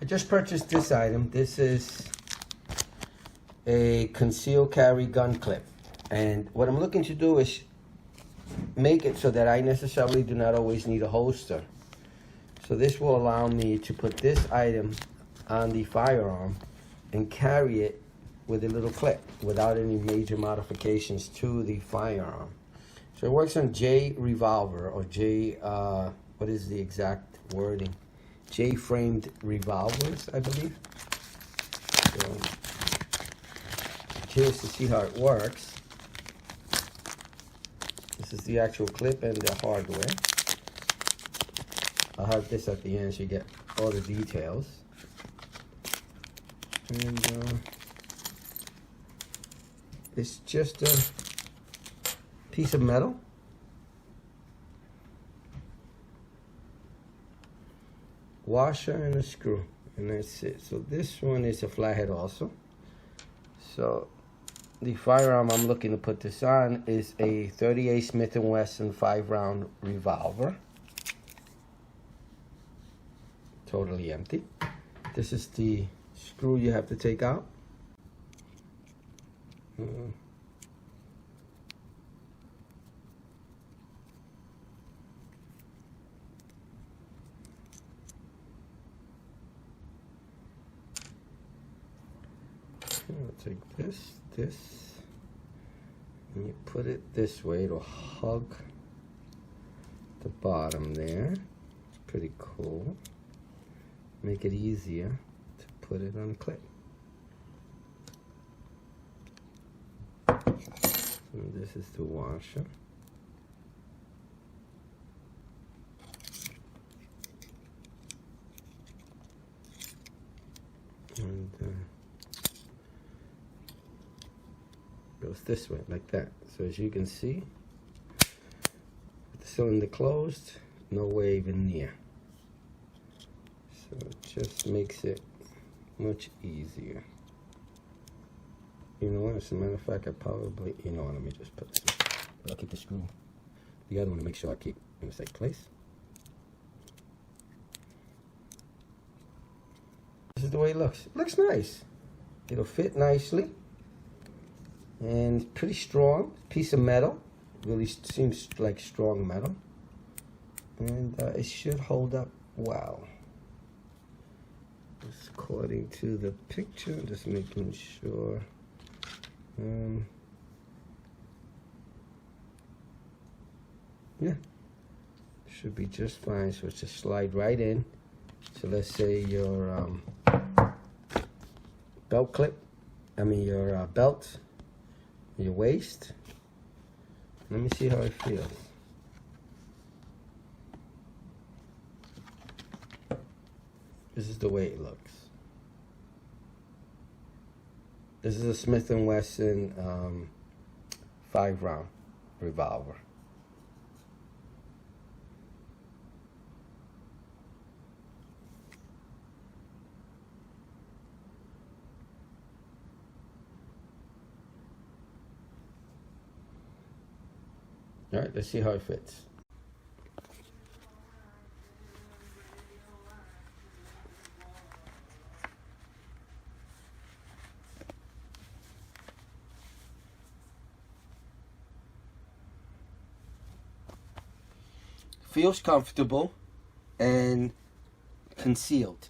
I just purchased this item. This is a concealed carry gun clip. And what I'm looking to do is make it so that I necessarily do not always need a holster. So this will allow me to put this item on the firearm and carry it with a little clip without any major modifications to the firearm. So it works on J Revolver, or J, what is the exact wording? J-framed revolvers, I believe. So, curious to see how it works. This is the actual clip and the hardware. I'll have this at the end so you get all the details. And it's just a piece of metal. Washer and a screw, and that's it. So this one is a flathead also. So the firearm I'm looking to put this on is a 38 Smith & Wesson 5-round revolver. Totally empty. This is the screw you have to take out. I'll take this, and you put it this way. It'll hug the bottom there. It's pretty cool. Make it easier to put it on the clip. And this is the washer. And goes this way, like that. So as you can see, with the cylinder closed, no wave in near. So it just makes it much easier. You know what, as a matter of fact, I probably, you know what, let me just put this. I'll keep the screw. The other one to make sure I keep in the same place. This is the way it looks. It looks nice. It'll fit nicely. And pretty strong. Piece of metal. Really seems like strong metal. And it should hold up well. Just according to the picture, just making sure. Yeah, should be just fine. So it's just slide right in. So let's say your belt clip, your belt, your waist. Let me see how it feels. This is the way it looks. This is a Smith & Wesson 5-round revolver. All right, let's see how it fits. Feels comfortable and concealed.